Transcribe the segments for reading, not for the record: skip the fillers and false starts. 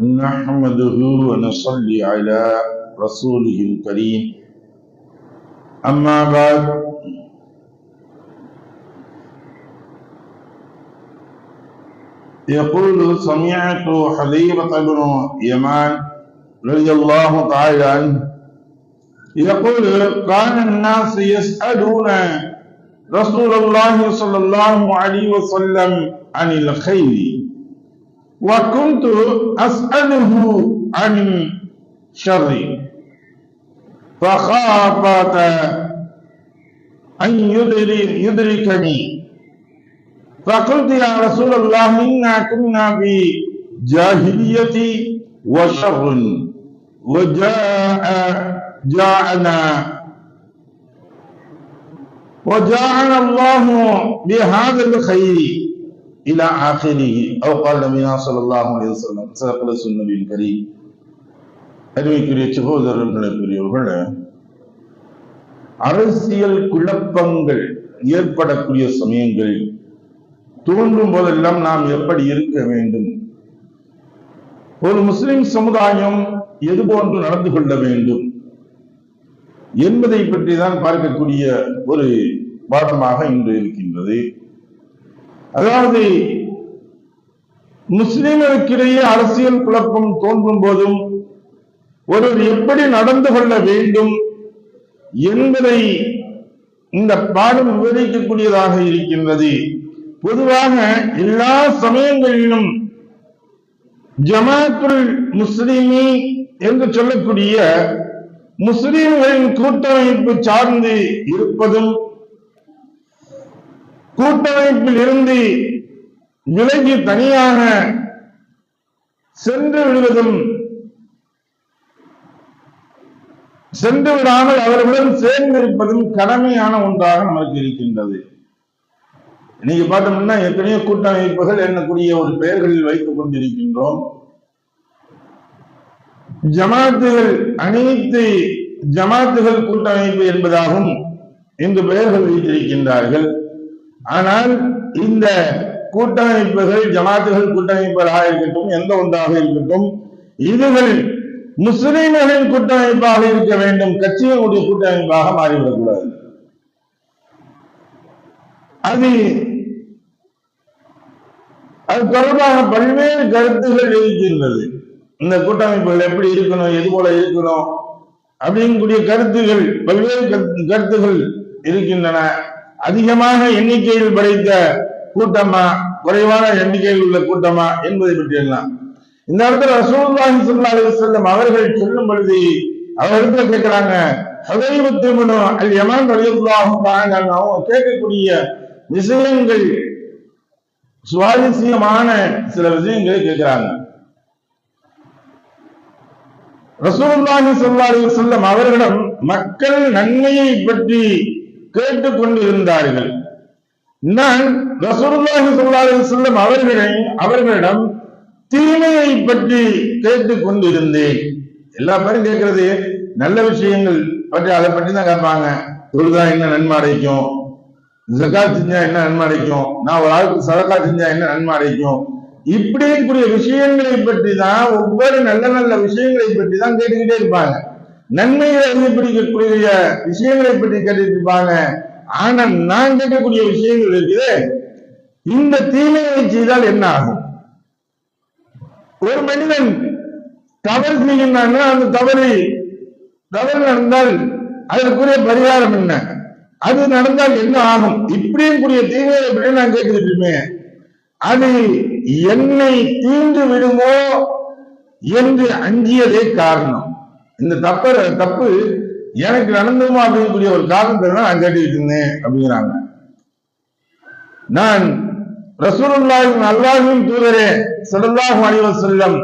نحمده ونصلي على رسوله الكريم أما بعد يقول سمعت حذيفة بن يمان رضي الله تعالى عنه يقول كان الناس يسألون رسول الله صلى الله عليه وسلم عن الخير وكنت أسأله عن الشر فخافت أن يدركني فقلت يا رسول الله إنا كنا بجاهلية وشر وجاءنا الله بهذا الخير إلى آخره أو قال نبينا صلى الله عليه وسلم صدق رسول النبي الكريم. அருமைக்குரிய சகோதரர்களே, அரசியல் குழப்பங்கள் ஏற்படக்கூடிய சமயங்கள் தோன்றும் போதெல்லாம் நாம் எப்படி இருக்க வேண்டும், ஒரு முஸ்லிம் சமுதாயம் எது போன்று நடந்து கொள்ள வேண்டும் என்பதை பற்றி தான் பார்க்கக்கூடிய ஒரு பாடமாக இன்று இருக்கின்றது. அதாவது முஸ்லிம்களுக்கிடையே அரசியல் குழப்பம் தோன்றும் போதும் ஒருவர் எப்படி நடந்து கொள்ள வேண்டும் என்பதை இந்த பாடம் விவரிக்கக்கூடியதாக இருக்கின்றது. பொதுவாக எல்லா சமயங்களிலும் ஜமாத்துல் முஸ்லிமி என்று சொல்லக்கூடிய முஸ்லிம்களின் கூட்டமைப்பு சார்ந்து இருப்பதும் கூட்டமைப்பில் இருந்து விலகி தனியாக சென்று விடாமல் அவர்களுடன் சேர்ந்திருப்பதும் கடமையான ஒன்றாக நமக்கு இருக்கின்றது. நீங்க பார்த்தோம்னா எத்தனையோ கூட்டமைப்புகள் என்னக்கூடிய ஒரு பெயர்களில் வைத்துக் கொண்டிருக்கின்றோம். ஜமாத்துகள் அனைத்து ஜமாத்துகள் கூட்டமைப்பு என்பதாகவும் இன்று பெயர்கள் வைத்திருக்கின்றார்கள். ஆனால் இந்த கூட்டமைப்புகள் ஜமாத்துகள் கூட்டமைப்புகளாக இருக்கட்டும், எந்த ஒன்றாக இருக்கட்டும், இதுகள் முஸ்லிம்களின் கூட்டமைப்பாக இருக்க வேண்டும், கட்சிகளுடைய கூட்டமைப்பாக மாறிவிடக்கூடாது. அது தொடர்பாக பல்வேறு கருத்துகள் இருக்கின்றது. இந்த கூட்டமைப்புகள் எப்படி இருக்கணும், எது போல இருக்கணும் அப்படிங்கக்கூடிய கருத்துகள், பல்வேறு கருத்துகள் இருக்கின்றன. அதிகமாக எண்ணிக்கையில் படைத்த கூட்டமா, குறைவான எண்ணிக்கையில் உள்ள கூட்டமா என்பதை பற்றி எல்லாம் இந்த இடத்துல ரசூலுல்லாஹி ஸல்லல்லாஹு அலைஹி வஸல்லம் அவர்கள் சொல்லும் பொழுது அவர்கள் கேட்கிறாங்க, ஹுதைபத்து இப்னு அல்-யமான் ரலியல்லாஹு தஆலா அவங்க கேட்கக்கூடிய விஷயங்கள் சுவாரஸ்யமான சில விஷயங்களை கேட்கிறாங்க. ரசூலுல்லாஹி ஸல்லல்லாஹு அலைஹி வஸல்லம் அவர்களிடம் மக்கள் நன்மையை பற்றி கேட்டுக் கொண்டிருந்தார்கள். நான் ரசூலுல்லாஹி ஸல்லல்லாஹு அலைஹி வஸல்லம் அவர்களிடம் தீமையை பற்றி கேட்டுக் கொண்டிருந்தேன். எல்லா பேரும் கேட்கறது நல்ல விஷயங்கள் பற்றி, அதை பற்றி தான் கேட்பாங்க. தொழுதா என்ன நன்மை அடைக்கும், ஜகாத் செஞ்சா என்ன நன்மை அடைக்கும், நான் ஒரு ஆளுக்கு சதகா செஞ்சா என்ன நன்மை அடைக்கும், இப்படி கூடிய விஷயங்களை பற்றி தான், ஒவ்வொரு நல்ல நல்ல விஷயங்களை பற்றி தான் கேட்டுக்கிட்டே இருப்பாங்க. நன்மைகளை அறிவிக்கக்கூடிய விஷயங்களை பற்றி கேட்டுட்டு இருப்பாங்க. ஆனா நான் கேட்கக்கூடிய விஷயங்கள் இருக்குது, இந்த தீமையை செய்தால் என்ன ஆகும்? ஒரு மனிதன் தவறு செய்கின்றான்னா அந்த தவறு நடந்தால் அதற்குரிய பரிகாரம் என்ன, அது நடந்தால் என்ன ஆகும், இப்படியும் கூடிய தீமையை பற்றி நான் கேட்கிறேன். அது என்னை தீண்டு விடுமோ என்று அஞ்சியதே காரணம். இந்த தப்பு எனக்கு நடந்துமா அப்படிங்கக்கூடிய ஒரு காரணத்தை தான் நான் கேட்டுக்கிட்டு இருந்தேன் அப்படிங்கிறாங்க. நான் ரசூலுல்லாஹி அல்லாஹ்வின் தூதரே ஸல்லல்லாஹு அலைஹி வஸல்லம்,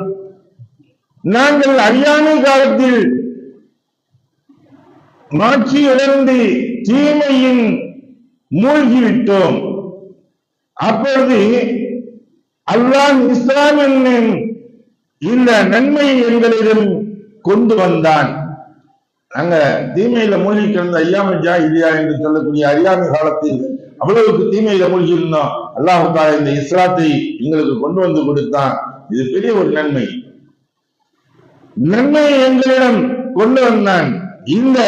நாங்கள் அறியாமை காலத்தில் மாட்சி இழந்து தீமையின் மூழ்கிவிட்டோம். அப்பொழுது அல்லாஹ் இஸ்லாம் என்னும் இந்த நன்மையை எங்களிடம் கொண்டு வந்தான். நாங்க தீமையில மூழ்கி கிடந்த ஐயாமை ஜாஹிலியா என்று சொல்லக்கூடிய அறியாமை காலத்தில் அவ்வளவுக்கு தீமையில மூழ்கி இருந்தோம். அல்லாஹ் தஆலா இந்த இஸ்லாத்தை எங்களுக்கு கொண்டு வந்து கொடுத்தான். இது பெரிய ஒரு நன்மை. நன்மையை எங்களிடம் கொண்டு வந்தான். இந்த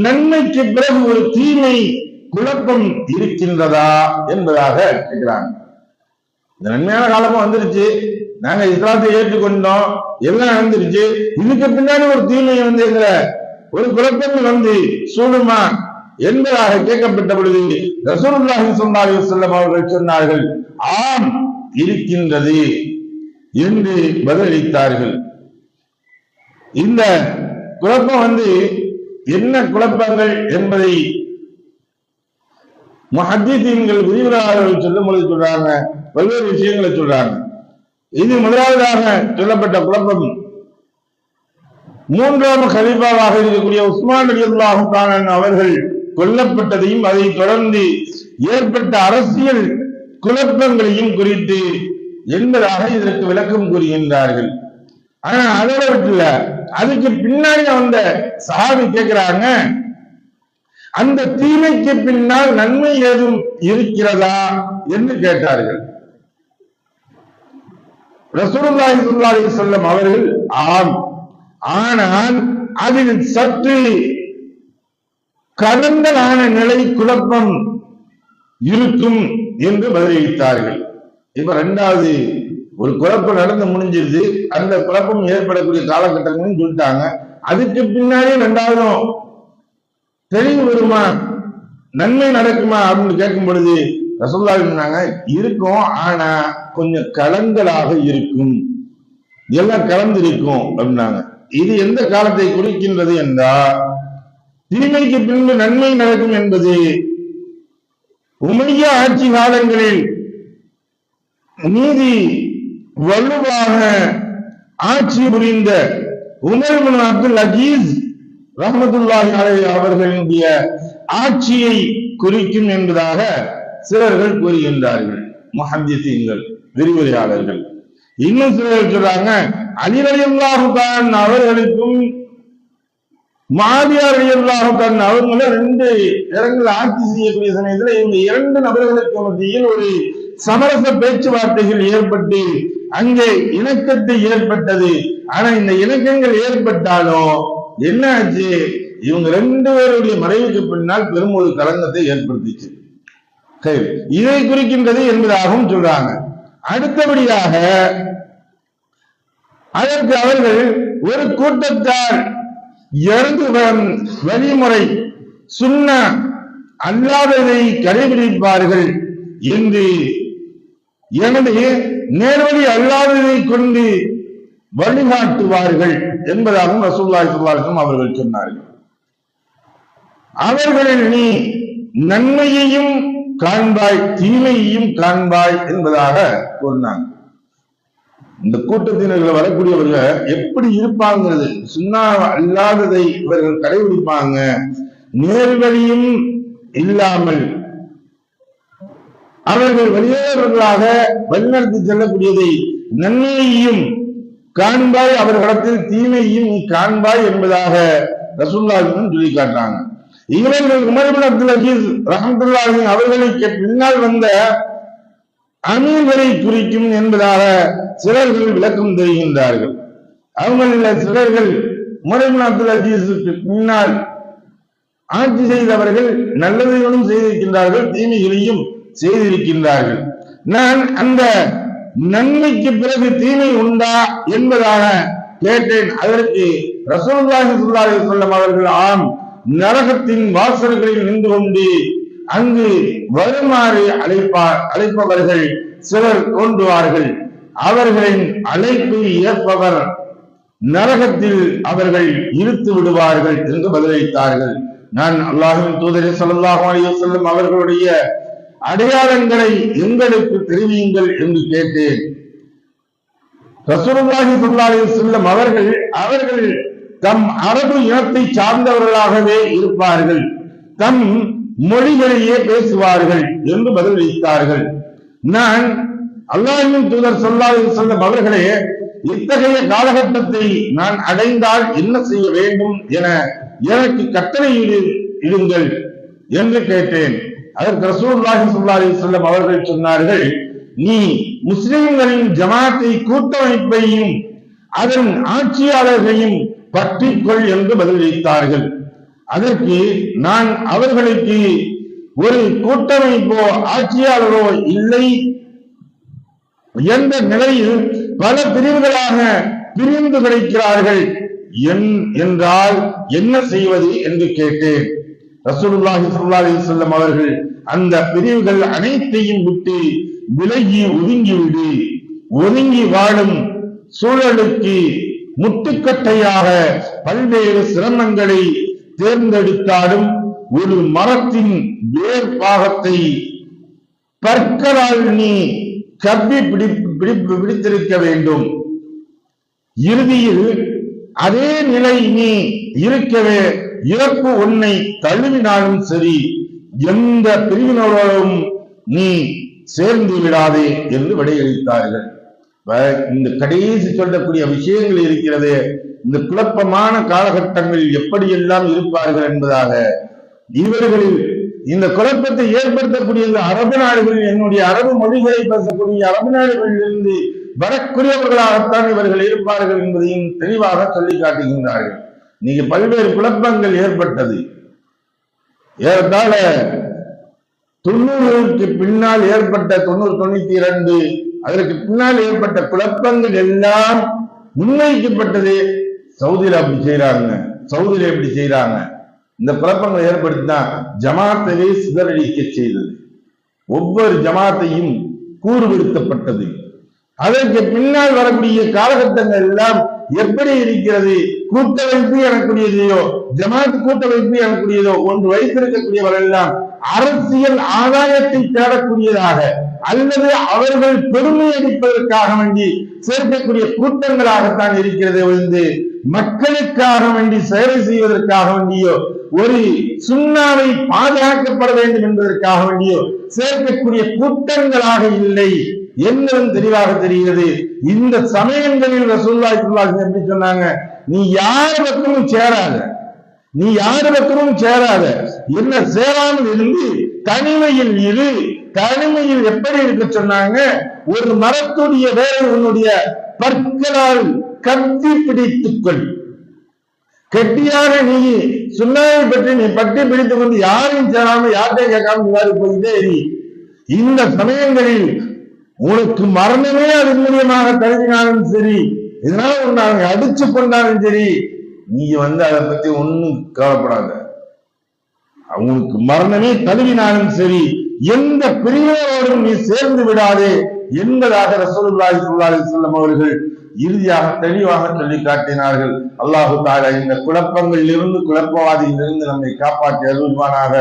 நன்மைக்கு பிறகு ஒரு தீமை குழப்பம் இருக்கின்றதா என்பதாக கேட்கிறாங்க. இந்த நன்மையான காலமும் வந்துருச்சு, நாங்க இஸ்லாத்தை ஏற்றுக்கொண்டோம், எல்லாம் நடந்துருச்சு, இதுக்கு பின்னாடி ஒரு தீமை வந்து எங்களை ஒரு குழப்பம் வந்து சூடுமா என்பதாக கேட்கப்பட்ட பொழுது ரசூலுல்லாஹி ஸல்லல்லாஹு அலைஹி வஸல்லம் அவர்கள் சொன்னார்கள், ஆம் இருக்கின்றது என்று பதிலளித்தார்கள். இந்த குழப்பம் வந்து என்ன குழப்பங்கள் என்பதை முஹத்திஸீன்கள் விரிவுரையாளர்கள் சொல்லும் பொழுது சொல்றாங்க, பல்வேறு விஷயங்களை சொல்றாங்க. இது முதலாவதாக சொல்லப்பட்ட குழப்பம், மூன்றாம் கலீஃபாவாக இருக்கக்கூடிய உஸ்மான் ரலியல்லாஹு தஆலா அவர்கள் கொல்லப்பட்டதையும் அதை தொடர்ந்து ஏற்பட்ட அரசியல் குழப்பங்களையும் குறித்து என்பதாக இதற்கு விளக்கம் கூறுகின்றார்கள். ஆனா அதோட விட்டுல அதுக்கு பின்னாடி வந்த சஹாபி கேட்கிறாங்க, அந்த தீமைக்கு பின்னால் நன்மை ஏதும் இருக்கிறதா என்று கேட்டார்கள். ரசூலுல்லாஹி ஸல்லல்லாஹு அலைஹி வஸல்லம் அவர்கள் ஆம், ஆனால் அதில் சற்று கடந்தலான நிலை குழப்பம் இருக்கும் என்று பதிலளித்தார்கள். இப்ப இரண்டாவது ஒரு குழப்பம் நடந்து முடிஞ்சிருது, அந்த குழப்பம் ஏற்படக்கூடிய காலகட்டங்கள் சொல்லிட்டாங்க. அதுக்கு பின்னாடி இரண்டாவதும் தெளிவு வருமா, நன்மை நடக்குமா அப்படின்னு கேட்கும் பொழுது ரசூலுல்லாஹி சொன்னாங்க, இருக்கும், ஆனா கொஞ்சம் கலங்களாக இருக்கும், எல்லாம் கலந்து இருக்கும் அப்படின்னாங்க. இது எந்த காலத்தை குறிக்கின்றது என்றால், தீமைக்கு பின்பு நன்மை நடக்கும் என்பது உமையா ஆட்சி காலங்களில் நீதி வலுவாக ஆட்சி புரிந்த உமர் இப்னு அப்துல் அஜீஸ் ரஹ்மத்துல்லாஹி அலைஹி அவர்களுடைய ஆட்சியை குறிக்கும் என்பதாக சிலர்கள் கூறுகின்றார்கள், முஹத்திஸீன்கள் விரிவுரையாளர்கள். இன்னும் சிலர் சொல்றாங்க, அலி ரலியல்லாஹு தஆலா அவர்களுக்கும் முஆவியா ரலியல்லாஹு தஆலா அவர்களும் ரெண்டு இடங்கள் ஆட்சி செய்யக்கூடிய சமயத்தில் இந்த இரண்டு நபர்களுக்கு மத்தியில் ஒரு சமரச பேச்சுவார்த்தைகள் ஏற்பட்டு அங்கே இணக்கத்தை ஏற்பட்டது. ஆனா இந்த இணக்கங்கள் ஏற்பட்டாலும் என்ன ஆச்சு, இவங்க ரெண்டு பேருடைய மறைவுக்கு பின்னால் பெரும் ஒரு கலங்கத்தை ஏற்படுத்திச்சு. இதை குறிக்கின்றது என்பதாகவும் சொல்றாங்க. அடுத்தபடியாக அதற்கு அவர்கள் ஒரு கூட்டத்தார் இறந்து வழிமுறை சுன்னா அல்லாததை கடைபிடிப்பார்கள் என்று, எனவே நேர்வழி அல்லாததை கொண்டு வழிகாட்டுவார்கள் என்பதாகவும் ரசூலுல்லாஹி ஸல்லல்லாஹு அலைஹி வஸல்லம் அவர்கள் சொன்னார்கள். அவர்களில் நீ நன்மையையும் காண்பாய் தீமையையும் காண்பாய் என்பதாக கூறினாங்க. இந்த கூட்டத்தினர்கள் வரக்கூடியவர்கள் எப்படி இருப்பாங்கிறது, சுன்னா அல்லாததை இவர்கள் கடைபிடிப்பாங்க, நேர்வழியும் இல்லாமல் அவர்கள் வெளியேறவர்களாக வழிநடத்தி செல்லக்கூடியதை நன்மையையும் காண்பாய், அவர்களிடத்தில் தீமையையும் நீ காண்பாய் என்பதாக ரசூலுல்லாஹி சொல்லி காட்டுறாங்க. இவர்கள் உமர் இப்னு அப்துல் அஜீஸ் ரஹ்மத்துல்லாஹி அவர்களுக்கு பின்னால் வந்த அமீர்களை குறிக்கும் என்பதாக சிலர்கள் விளக்கம் தெரிகின்றார்கள். அவங்களில் சிலர்கள் உமர் இப்னு அப்துல் அஜீஸுக்கு பின்னால் ஆட்சி செய்தவர்கள் நல்லதையும் செய்திருக்கின்றார்கள், தீமைகளையும் செய்திருக்கின்றார்கள். நான் அந்த நன்மைக்கு பிறகு தீமை உண்டா என்பதாக கேட்டேன். அதற்கு ரசூலுல்லாஹி ஸல்லல்லாஹு அலைஹி வஸல்லம் அவர்கள் ஆம், நரகத்தின் வாசல்களில் நின்று கொண்டு அங்கு வருமாறு அழைப்பவர்கள் சிலர் தோன்றுவார்கள், அவர்களின் அழைப்பை ஏற்பவர் நரகத்தில் அவர்கள் இழுத்து விடுவார்கள் என்று பதிலளித்தார்கள். நான் அல்லாஹ்வின் தூதர் ஸல்லல்லாஹு அலைஹி வஸல்லம் அவர்களுடைய அடையாளங்களை எங்களுக்கு தெரிவியுங்கள் என்று கேட்டேன். ரசூலுல்லாஹி ஸல்லல்லாஹு அலைஹி வஸல்லம் அவர்கள் தம் அரபு இனத்தை சார்ந்தவர்களாகவே இருப்பார்கள், தம் மொழிகளையே பேசுவார்கள் என்று பதிலளித்தார்கள். நான் அல்லாஹ்வின் தூதர் ஸல்லல்லாஹு அலைஹி வஸல்லம் அவர்களே, இத்தகைய காலகட்டத்தை நான் அடைந்தால் என்ன செய்ய வேண்டும் என எனக்கு கட்டளை இடுங்கள் என்று கேட்டேன். அதற்கு ரசூலுல்லாஹி ஸல்லல்லாஹு அலைஹி வஸல்லம் அவர்கள் சொன்னார்கள், நீ முஸ்லிம்களின் ஜமாத்தை கூட்டமைப்பையும் அதன் ஆட்சியாளர்களையும் பற்றிக்கொள் என்று பதிலளித்தார்கள். அதற்கு நான் அவர்களுக்கு ஒரு கூட்டமைப்போ ஆட்சியாளரோ இல்லை என்ற நிலையில் பல பிரிவுகளாக பிரிந்து கிடைக்கிறார்கள் என்றால் என்ன செய்வது என்று கேட்டேன். ரசூலுல்லாஹி ஸல்லல்லாஹு அலைஹி வஸல்லம் அவர்கள் அந்த பிரிவுகள் அனைத்தையும் விட்டு விலகி ஒதுங்கி வாழும் சூழலுக்கு முட்டுக்கட்டையாக பல்வேறு சிரமங்களை தேர்ந்தெடுத்தாலும் ஒரு மரத்தின் வேர் பாகத்தை பற்களால் நீ கப்பி பிடித்திருக்க வேண்டும். இறுதியில் அதே நிலை நீ இருக்கவே இறப்பு உன்னை தழுவினாலும் சரி, எந்த பிரிவினரோடும் நீ சேர்ந்து விடாதே என்று விடையளித்தார்கள். இந்த கடைசி சொல்லக்கூடிய விஷயங்கள் இருக்கிறது. இந்த குழப்பமான காலகட்டங்களில் எப்படியெல்லாம் இருப்பார்கள் என்பதாக இவர்களில் இந்த குழப்பத்தை ஏற்படுத்தக்கூடிய இந்த அரபு நாடுகளில், என்னுடைய அரபு மொழிகளை பேசக்கூடிய அரபு நாடுகளில் இருந்து வரக்கூடியவர்களாகத்தான் இவர்கள் இருப்பார்கள் என்பதையும் தெளிவாக சொல்லி காட்டுகின்றார்கள். நீங்க பல்வேறு குழப்பங்கள் ஏற்பட்டது. ஏறத்தாழ 90க்கு பின்னால் ஏற்பட்ட 92 அதற்கு பின்னால் ஏற்பட்ட குழப்பங்கள் எல்லாம் முன்வைக்கப்பட்டது. சவுதியில அப்படி செய்யறாங்க, சவுதியில எப்படி செய்யறாங்க. இந்த குழப்பங்களை ஏற்படுத்திதான் ஜமாத்தையே சிதறடிக்க செய்தது. ஒவ்வொரு ஜமாத்தையும் கூறுபடுத்தப்பட்டது. அதற்கு பின்னால் வரக்கூடிய காலகட்டங்கள் எல்லாம் எப்படி இருக்கிறது? கூட்டமைப்பு எனக்கூடியதையோ ஜமாத் கூட்டமைப்பு எனக்கூடியதோ ஒன்று வைத்திருக்கக்கூடியவர்கள் எல்லாம் அரசியல் ஆதாயத்தை தேடக்கூடியதாக அல்லது அவர்கள் பெருமை அடிப்பதற்காக வேண்டி சேர்க்கக்கூடிய கூட்டங்களாகத்தான் இருக்கிறது. வந்து மக்களுக்காக வேண்டி சேவை செய்வதற்காக வேண்டியோ ஒரு சுண்ணாவை பாதுகாக்கப்பட வேண்டும் என்பதற்காக வேண்டியோ சேர்க்கக்கூடிய கூட்டங்களாக இல்லை என்னும் தெளிவாக தெரிகிறது. இந்த சமயங்களில் ரசூலுல்லாஹி ஸல்லல்லாஹு அலைஹி வஸல்லம் எப்படி சொன்னாங்க? நீ யார் பக்கமும் சேராத, என்ன சேராமல் இருந்து தனிமையில் இரு. தனிமையில் எப்படி இருக்க சொன்னாங்க? ஒரு மரத்துடைய வேரை உன்னுடைய பற்களால் கட்டி பிடித்துக்கொள். கெட்டியாக நீ சுண்ணாவை பற்றி நீ பட்டி பிடித்துக் கொண்டு யாரையும் சேராம யார்கிட்டையும் கேட்காம போயிட்டே இரு. இந்த சமயங்களில் உனக்கு மரணமே அது மூலியமாக கருதினாலும் சரி, இதனால உன்னை அவங்க அடிச்சு கொண்டாலும் சரி, நீ அதை பத்தி ஒன்னும் கவலைப்படாத. அவங்களுக்கு மரணமே தழுவினாலும் சரி, எந்த பிரிவினரோடும் நீ சேர்ந்து விடாதே என்பதாக ரசூலுல்லாஹி ஸல்லல்லாஹு அலைஹி வஸல்லம் அவர்கள் இறுதியாக தெளிவாக சொல்லி காட்டினார்கள். அல்லாஹு தஆலா இந்த குழப்பங்களில் இருந்து குழப்பவாதியில் இருந்து நம்மை காப்பாற்றி அருள்வானாக.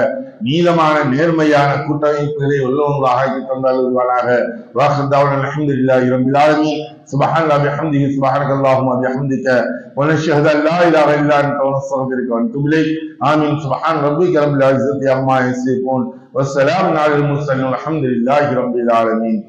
நீளமான நேர்மையான கூட்டமைப்புகளை உள்ளவங்களாக ஆக்கி தந்து அருள்வானாக. வாஹிர் தஅவானா அல்ஹம்துலில்லாஹி ரப்பில் ஆலமீன். சுப்ஹானல்லாஹி வபிஹம்திஹி சுப்ஹானக்கல்லாஹும்ம வபிஹம்திக வ நஷ்ஹது அன் லா இலாஹா இல்லா அன்த வ நஸ்தக்ஃபிருக வ நதுபு இலைக். ஆமீன். சுப்ஹான ரப்பிக ரப்பில் இஸ்ஸத்தி அம்மா யசிஃபூன் வ ஸலாமுன் அலல் முர்ஸலீன் வல்ஹம்துலில்லாஹி ரப்பில் ஆலமீன்.